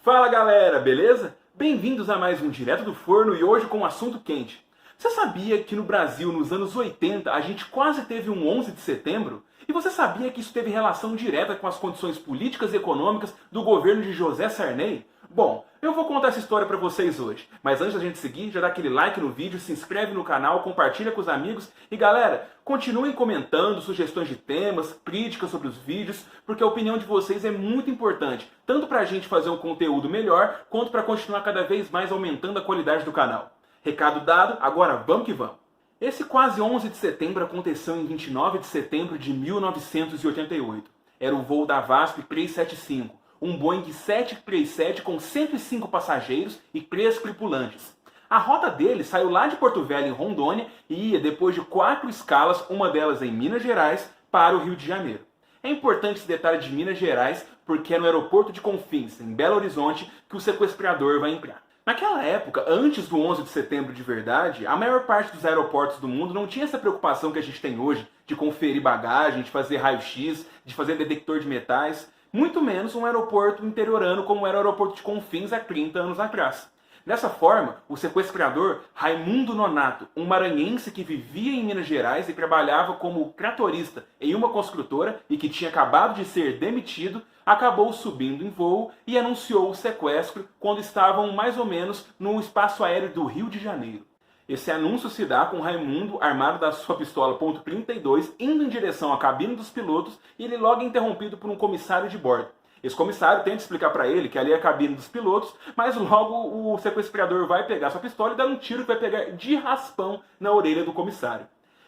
Fala galera, beleza? Bem-vindos a mais um Direto do Forno e hoje com um assunto quente. Você sabia que no Brasil, nos anos 80, a gente quase teve um 11 de setembro? E você sabia que isso teve relação direta com as condições políticas e econômicas do governo de José Sarney? Bom, eu vou contar essa história pra vocês hoje, mas antes da gente seguir, já dá aquele like no vídeo, se inscreve no canal, compartilha com os amigos e galera, continuem comentando sugestões de temas, críticas sobre os vídeos, porque a opinião de vocês é muito importante, tanto pra gente fazer um conteúdo melhor, quanto pra continuar cada vez mais aumentando a qualidade do canal. Recado dado, agora vamos que vamos! Esse quase 11 de setembro aconteceu em 29 de setembro de 1988. Era o voo da VASP 375. Um Boeing 737 com 105 passageiros e 3 tripulantes. A rota dele saiu lá de Porto Velho, em Rondônia, e ia, depois de 4 escalas, uma delas em Minas Gerais, para o Rio de Janeiro. É importante esse detalhe de Minas Gerais, porque é no aeroporto de Confins, em Belo Horizonte, que o sequestrador vai entrar. Naquela época, antes do 11 de setembro de verdade, a maior parte dos aeroportos do mundo não tinha essa preocupação que a gente tem hoje, de conferir bagagem, de fazer raio-x, de fazer detector de metais. Muito menos um aeroporto interiorano como era o aeroporto de Confins há 30 anos atrás. Dessa forma, o sequestrador Raimundo Nonato, um maranhense que vivia em Minas Gerais e trabalhava como tratorista em uma construtora e que tinha acabado de ser demitido, acabou subindo em voo e anunciou o sequestro quando estavam mais ou menos no espaço aéreo do Rio de Janeiro. Esse anúncio se dá com Raimundo, armado da sua pistola .32, indo em direção à cabine dos pilotos e ele logo é interrompido por um comissário de bordo. Esse comissário tenta explicar para ele que ali é a cabine dos pilotos, mas logo o sequestrador vai pegar sua pistola e dar um tiro que vai pegar de raspão na orelha do comissário.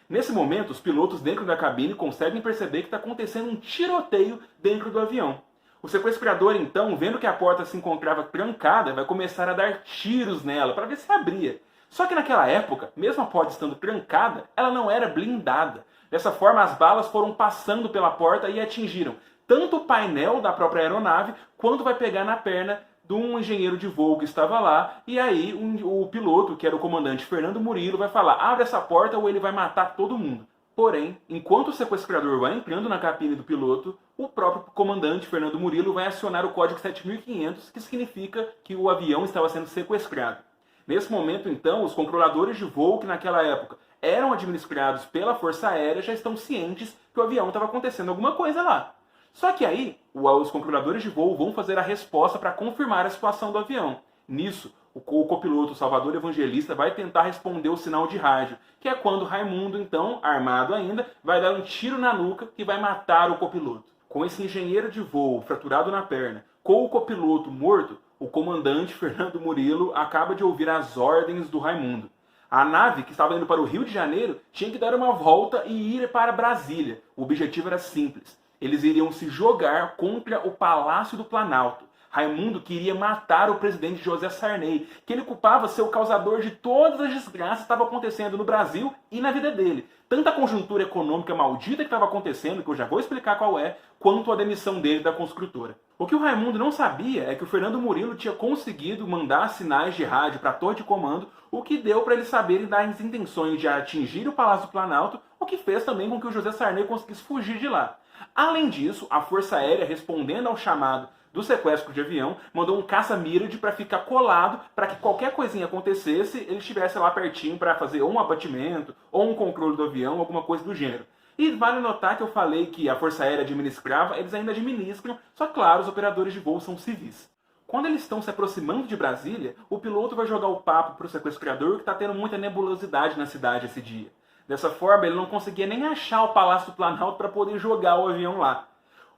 Nesse momento, os pilotos dentro da cabine conseguem perceber que está acontecendo um tiroteio dentro do avião. O sequestrador, então, vendo que a porta se encontrava trancada, vai começar a dar tiros nela para ver se abria. Só que naquela época, mesmo a porta estando trancada, ela não era blindada. Dessa forma, as balas foram passando pela porta e atingiram tanto o painel da própria aeronave, quanto vai pegar na perna de um engenheiro de voo que estava lá. E aí o piloto, que era o comandante Fernando Murilo, vai falar: abre essa porta ou ele vai matar todo mundo. Porém, enquanto o sequestrador vai entrando na cabine do piloto, o próprio comandante Fernando Murilo vai acionar o código 7500, que significa que o avião estava sendo sequestrado. Nesse momento, então, os controladores de voo, que naquela época eram administrados pela Força Aérea, já estão cientes que o avião estava acontecendo alguma coisa lá. Só que aí, os controladores de voo vão fazer a resposta para confirmar a situação do avião. Nisso, o copiloto Salvador Evangelista vai tentar responder o sinal de rádio, que é quando Raimundo, então, armado ainda, vai dar um tiro na nuca que vai matar o copiloto. Com esse engenheiro de voo fraturado na perna, com o copiloto morto, o comandante Fernando Murilo acaba de ouvir as ordens do Raimundo. A nave, que estava indo para o Rio de Janeiro, tinha que dar uma volta e ir para Brasília. O objetivo era simples. Eles iriam se jogar contra o Palácio do Planalto. Raimundo queria matar o presidente José Sarney, que ele culpava ser o causador de todas as desgraças que estavam acontecendo no Brasil e na vida dele. Tanto a conjuntura econômica maldita que estava acontecendo, que eu já vou explicar qual é, quanto a demissão dele da construtora. O que o Raimundo não sabia é que o Fernando Murilo tinha conseguido mandar sinais de rádio para a torre de comando, o que deu para eles saberem das intenções de atingir o Palácio do Planalto, o que fez também com que o José Sarney conseguisse fugir de lá. Além disso, a Força Aérea, respondendo ao chamado do sequestro de avião, mandou um caça-Mirage para ficar colado, para que qualquer coisinha acontecesse, ele estivesse lá pertinho para fazer ou um abatimento, ou um controle do avião, alguma coisa do gênero. E vale notar que eu falei que a Força Aérea administrava, eles ainda administram, só claro, os operadores de voo são civis. Quando eles estão se aproximando de Brasília, o piloto vai jogar o papo para o sequestrador que está tendo muita nebulosidade na cidade esse dia. Dessa forma, ele não conseguia nem achar o Palácio do Planalto para poder jogar o avião lá.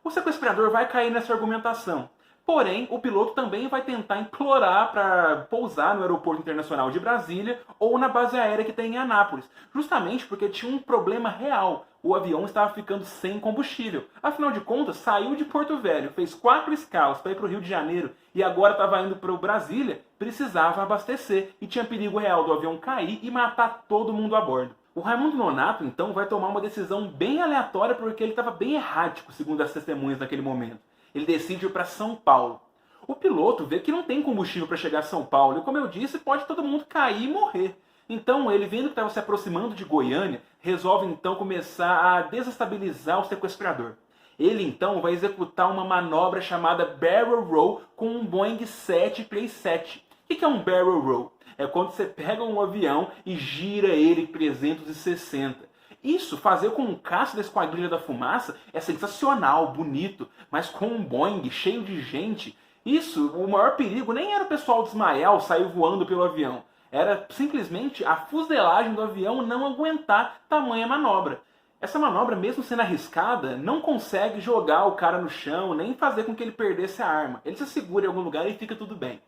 O sequestrador vai cair nessa argumentação. Porém, o piloto também vai tentar implorar para pousar no Aeroporto Internacional de Brasília ou na base aérea que tem em Anápolis, justamente porque tinha um problema real. O avião estava ficando sem combustível. Afinal de contas, saiu de Porto Velho, fez 4 escalas para ir para o Rio de Janeiro e agora estava indo para o Brasília, precisava abastecer e tinha perigo real do avião cair e matar todo mundo a bordo. O Raimundo Nonato, então, vai tomar uma decisão bem aleatória porque ele estava bem errático, segundo as testemunhas naquele momento. Ele decide ir para São Paulo. O piloto vê que não tem combustível para chegar a São Paulo e, como eu disse, pode todo mundo cair e morrer. Então, ele vendo que estava se aproximando de Goiânia, resolve então começar a desestabilizar o sequestrador. Ele então vai executar uma manobra chamada Barrel Roll com um Boeing 737. O que é um Barrel Roll? É quando você pega um avião e gira ele 360. Isso, fazer com um caça da Esquadrilha da Fumaça, é sensacional, bonito, mas com um Boeing cheio de gente, isso, o maior perigo nem era o pessoal desmaiar ou sair voando pelo avião. Era simplesmente a fuselagem do avião não aguentar tamanha manobra. Essa manobra, mesmo sendo arriscada, não consegue jogar o cara no chão, nem fazer com que ele perdesse a arma. Ele se segura em algum lugar e fica tudo bem.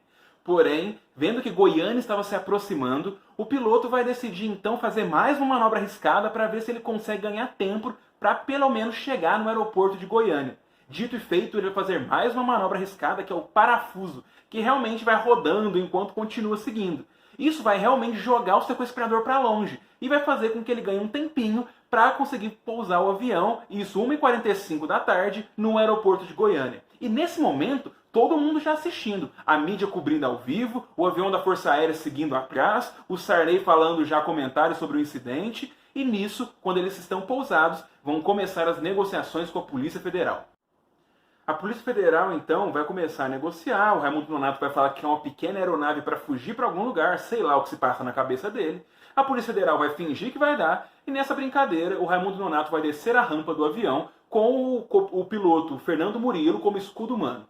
Porém, vendo que Goiânia estava se aproximando, o piloto vai decidir então fazer mais uma manobra arriscada para ver se ele consegue ganhar tempo para pelo menos chegar no aeroporto de Goiânia. Dito e feito, ele vai fazer mais uma manobra arriscada, que é o parafuso, que realmente vai rodando enquanto continua seguindo. Isso vai realmente jogar o sequestrador para longe e vai fazer com que ele ganhe um tempinho para conseguir pousar o avião, isso 1h45 da tarde, no aeroporto de Goiânia. E nesse momento, todo mundo já assistindo, a mídia cobrindo ao vivo, o avião da Força Aérea seguindo atrás, o Sarney falando já comentários sobre o incidente, e nisso, quando eles estão pousados, vão começar as negociações com a Polícia Federal. A Polícia Federal, então, vai começar a negociar, o Raimundo Nonato vai falar que é uma pequena aeronave para fugir para algum lugar, sei lá o que se passa na cabeça dele. A Polícia Federal vai fingir que vai dar, e nessa brincadeira, o Raimundo Nonato vai descer a rampa do avião com o piloto Fernando Murilo como escudo humano.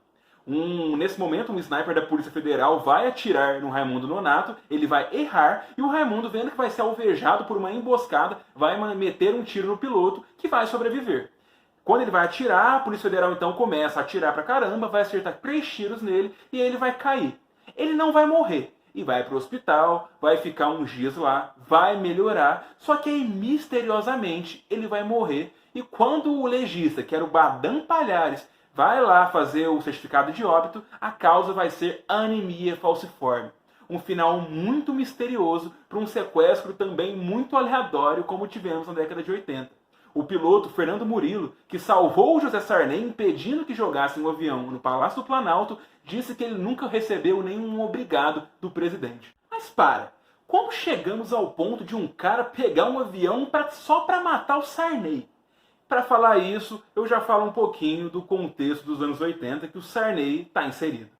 Nesse momento, um sniper da Polícia Federal vai atirar no Raimundo Nonato, ele vai errar, e o Raimundo, vendo que vai ser alvejado por uma emboscada, vai meter um tiro no piloto, que vai sobreviver. Quando ele vai atirar, a Polícia Federal então começa a atirar pra caramba, vai acertar 3 tiros nele e ele vai cair. Ele não vai morrer e vai pro hospital, vai ficar uns dias lá, vai melhorar, só que aí misteriosamente ele vai morrer e quando o legista, que era o Badam Palhares, vai lá fazer o certificado de óbito, a causa vai ser anemia falciforme. Um final muito misterioso para um sequestro também muito aleatório como tivemos na década de 80. O piloto Fernando Murilo, que salvou o José Sarney impedindo que jogassem o avião no Palácio do Planalto, disse que ele nunca recebeu nenhum obrigado do presidente. Mas como chegamos ao ponto de um cara pegar um avião só para matar o Sarney? Para falar isso, eu já falo um pouquinho do contexto dos anos 80 que o Sarney está inserido.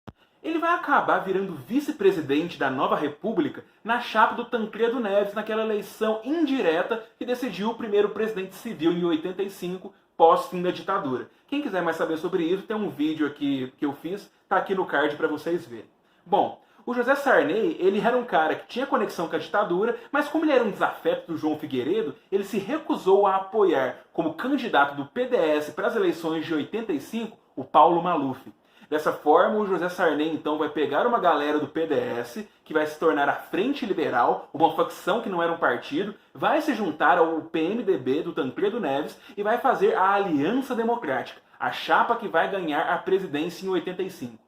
Ele vai acabar virando vice-presidente da Nova República na chapa do Tancredo Neves naquela eleição indireta que decidiu o primeiro presidente civil em 85, pós-fim da ditadura. Quem quiser mais saber sobre isso, tem um vídeo aqui que eu fiz, tá aqui no card para vocês verem. Bom, o José Sarney, ele era um cara que tinha conexão com a ditadura, mas como ele era um desafeto do João Figueiredo, ele se recusou a apoiar como candidato do PDS para as eleições de 85 o Paulo Maluf. Dessa forma, o José Sarney então vai pegar uma galera do PDS, que vai se tornar a Frente Liberal, uma facção que não era um partido, vai se juntar ao PMDB do Tancredo Neves e vai fazer a Aliança Democrática, a chapa que vai ganhar a presidência em 85.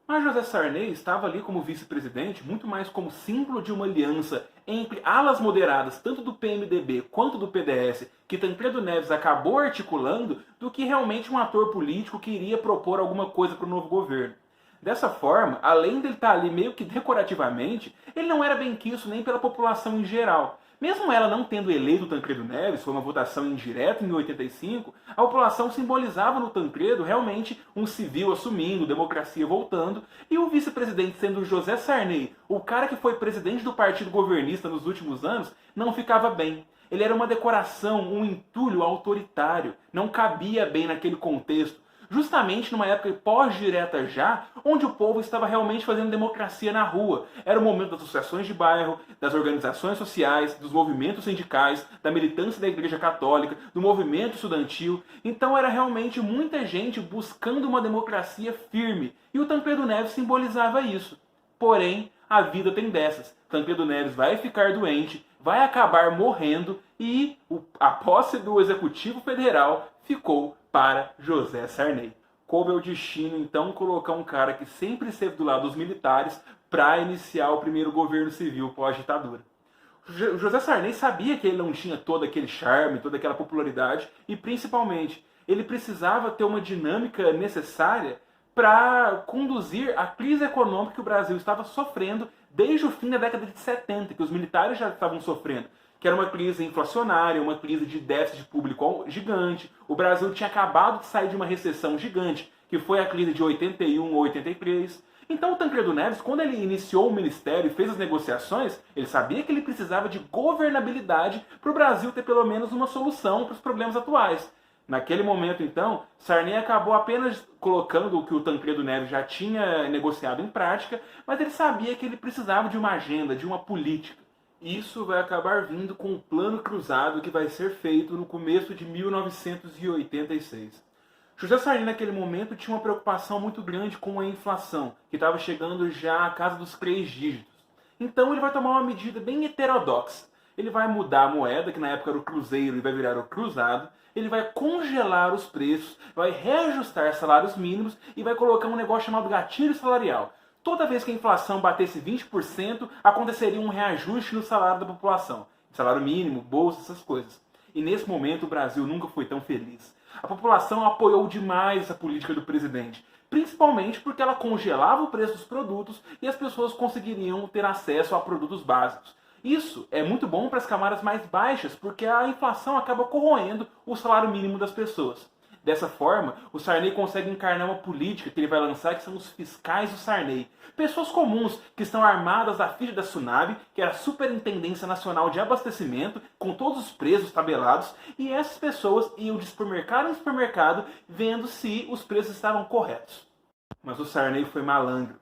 Mas José Sarney estava ali como vice-presidente muito mais como símbolo de uma aliança entre alas moderadas tanto do PMDB quanto do PDS que Tancredo Neves acabou articulando do que realmente um ator político que iria propor alguma coisa para o novo governo. Dessa forma, além de ele estar ali meio que decorativamente, ele não era bem quisto nem pela população em geral. Mesmo ela não tendo eleito o Tancredo Neves, foi uma votação indireta em 85, a população simbolizava no Tancredo realmente um civil assumindo, democracia voltando, e o vice-presidente sendo José Sarney, o cara que foi presidente do partido governista nos últimos anos, não ficava bem. Ele era uma decoração, um entulho autoritário, não cabia bem naquele contexto. Justamente numa época pós-direta já, onde o povo estava realmente fazendo democracia na rua. Era o momento das associações de bairro, das organizações sociais, dos movimentos sindicais, da militância da Igreja Católica, do movimento estudantil. Então era realmente muita gente buscando uma democracia firme. E o Tancredo Neves simbolizava isso. Porém, a vida tem dessas. Tancredo Neves vai ficar doente, vai acabar morrendo e a posse do Executivo Federal ficou para José Sarney. Coube ao destino, então, colocar um cara que sempre esteve do lado dos militares para iniciar o primeiro governo civil pós-ditadura. José Sarney sabia que ele não tinha todo aquele charme, toda aquela popularidade e, principalmente, ele precisava ter uma dinâmica necessária para conduzir a crise econômica que o Brasil estava sofrendo desde o fim da década de 70, que os militares já estavam sofrendo, que era uma crise inflacionária, uma crise de déficit público gigante. O Brasil tinha acabado de sair de uma recessão gigante, que foi a crise de 81 ou 83. Então o Tancredo Neves, quando ele iniciou o ministério e fez as negociações, ele sabia que ele precisava de governabilidade para o Brasil ter pelo menos uma solução para os problemas atuais. Naquele momento, então, Sarney acabou apenas colocando o que o Tancredo Neves já tinha negociado em prática, mas ele sabia que ele precisava de uma agenda, de uma política. Isso vai acabar vindo com o Plano Cruzado que vai ser feito no começo de 1986. José Sarney, naquele momento, tinha uma preocupação muito grande com a inflação, que estava chegando já à casa dos 3 dígitos. Então ele vai tomar uma medida bem heterodoxa. Ele vai mudar a moeda, que na época era o cruzeiro e vai virar o cruzado. Ele vai congelar os preços, vai reajustar salários mínimos e vai colocar um negócio chamado gatilho salarial. Toda vez que a inflação batesse 20%, aconteceria um reajuste no salário da população. Salário mínimo, bolsa, essas coisas. E nesse momento o Brasil nunca foi tão feliz. A população apoiou demais essa política do presidente, principalmente porque ela congelava o preço dos produtos e as pessoas conseguiriam ter acesso a produtos básicos. Isso é muito bom para as camadas mais baixas, porque a inflação acaba corroendo o salário mínimo das pessoas. Dessa forma, o Sarney consegue encarnar uma política que ele vai lançar, que são os fiscais do Sarney. Pessoas comuns que estão armadas da ficha da SUNAB, que era a Superintendência Nacional de Abastecimento, com todos os preços tabelados, e essas pessoas iam de supermercado em supermercado vendo se os preços estavam corretos. Mas o Sarney foi malandro.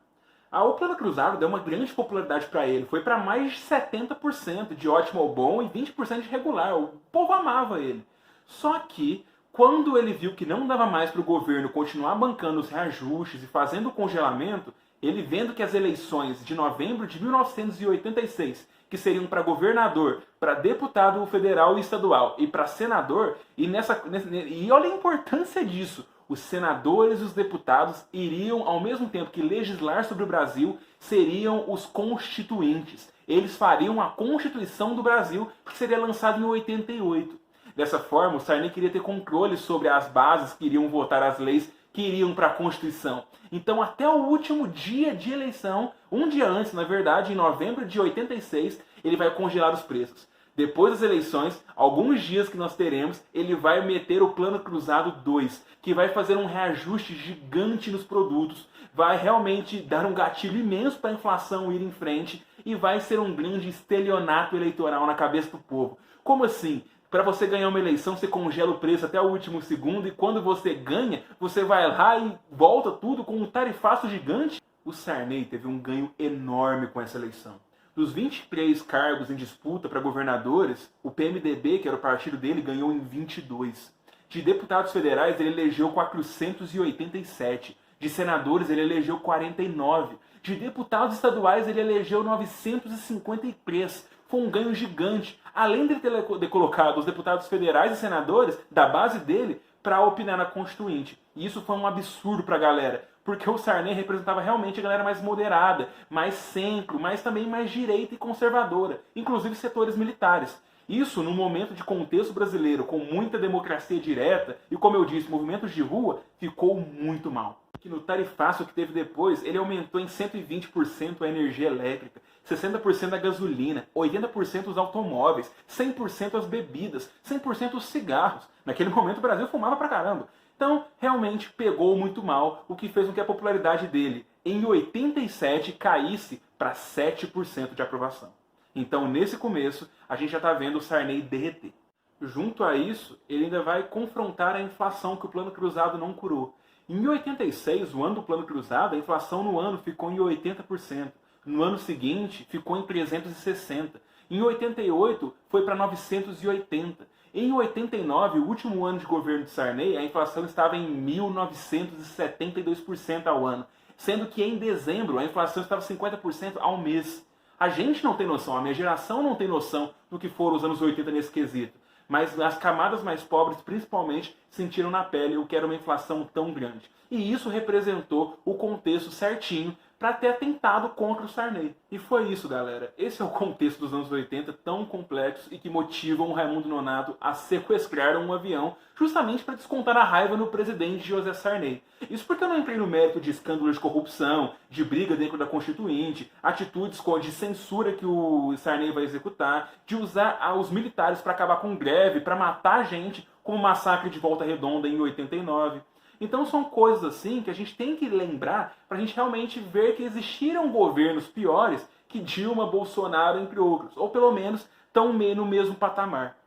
O Plano Cruzado deu uma grande popularidade para ele. Foi para mais de 70% de ótimo ao bom e 20% de regular. O povo amava ele. Só que, quando ele viu que não dava mais para o governo continuar bancando os reajustes e fazendo o congelamento, ele vendo que as eleições de novembro de 1986, que seriam para governador, para deputado federal e estadual e para senador, e olha a importância disso. Os senadores e os deputados iriam, ao mesmo tempo que legislar sobre o Brasil, seriam os constituintes. Eles fariam a Constituição do Brasil, que seria lançada em 88. Dessa forma, o Sarney queria ter controle sobre as bases que iriam votar as leis que iriam para a Constituição. Então, até o último dia de eleição, um dia antes, na verdade, em novembro de 86, ele vai congelar os preços. Depois das eleições, alguns dias que nós teremos, ele vai meter o Plano Cruzado 2, que vai fazer um reajuste gigante nos produtos, vai realmente dar um gatilho imenso para a inflação ir em frente e vai ser um grande estelionato eleitoral na cabeça do povo. Como assim? Para você ganhar uma eleição, você congela o preço até o último segundo e quando você ganha, você vai lá e volta tudo com um tarifaço gigante? O Sarney teve um ganho enorme com essa eleição. Dos 23 cargos em disputa para governadores, o PMDB, que era o partido dele, ganhou em 22. De deputados federais, ele elegeu 487. De senadores, ele elegeu 49. De deputados estaduais, ele elegeu 953. Foi um ganho gigante. Além de ele ter colocado os deputados federais e senadores da base dele para opinar na Constituinte. E isso foi um absurdo para a galera, porque o Sarney representava realmente a galera mais moderada, mais centro, mas também mais direita e conservadora, inclusive setores militares. Isso, num momento de contexto brasileiro com muita democracia direta e, como eu disse, movimentos de rua, ficou muito mal. Que no tarifaço que teve depois, ele aumentou em 120% a energia elétrica, 60% a gasolina, 80% os automóveis, 100% as bebidas, 100% os cigarros. Naquele momento o Brasil fumava pra caramba. Então, realmente pegou muito mal, o que fez com que a popularidade dele, em 87, caísse para 7% de aprovação. Então, nesse começo, a gente já está vendo o Sarney derreter. Junto a isso, ele ainda vai confrontar a inflação que o Plano Cruzado não curou. Em 86, o ano do Plano Cruzado, a inflação no ano ficou em 80%. No ano seguinte, ficou em 360%. Em 88, foi para 980%. Em 89, o último ano de governo de Sarney, a inflação estava em 1.972% ao ano. Sendo que em dezembro, a inflação estava 50% ao mês. A gente não tem noção, a minha geração não tem noção do que foram os anos 80 nesse quesito. Mas as camadas mais pobres, principalmente, sentiram na pele o que era uma inflação tão grande. E isso representou o contexto certinho para ter atentado contra o Sarney. E foi isso, galera. Esse é o contexto dos anos 80, tão complexo e que motivam o Raimundo Nonato a sequestrar um avião justamente para descontar a raiva no presidente José Sarney. Isso porque eu não entrei no mérito de escândalos de corrupção, de briga dentro da Constituinte, atitudes de censura que o Sarney vai executar, de usar os militares para acabar com greve, para matar gente, como o massacre de Volta Redonda em 89. Então são coisas assim que a gente tem que lembrar para a gente realmente ver que existiram governos piores que Dilma, Bolsonaro, entre outros. Ou pelo menos estão no mesmo patamar.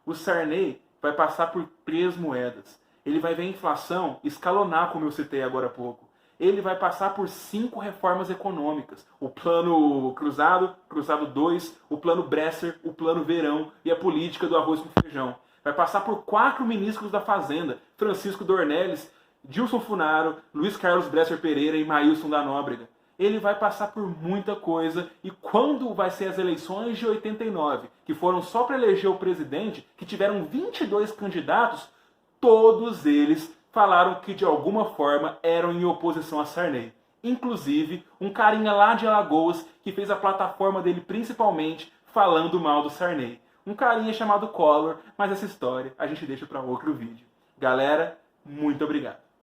O Sarney vai passar por 3 moedas. Ele vai ver a inflação escalonar, como eu citei agora há pouco. Ele vai passar por 5 reformas econômicas. O plano Cruzado, Cruzado 2, o plano Bresser, o plano Verão e a política do arroz com feijão. Vai passar por 4 ministros da Fazenda, Francisco Dornelles, Dilson Funaro, Luiz Carlos Bresser Pereira e Maílson da Nóbrega. Ele vai passar por muita coisa e quando vai ser as eleições de 89, que foram só para eleger o presidente, que tiveram 22 candidatos, todos eles falaram que de alguma forma eram em oposição a Sarney. Inclusive, um carinha lá de Alagoas que fez a plataforma dele principalmente falando mal do Sarney. Um carinha chamado Collor, mas essa história a gente deixa para outro vídeo. Galera, muito obrigado.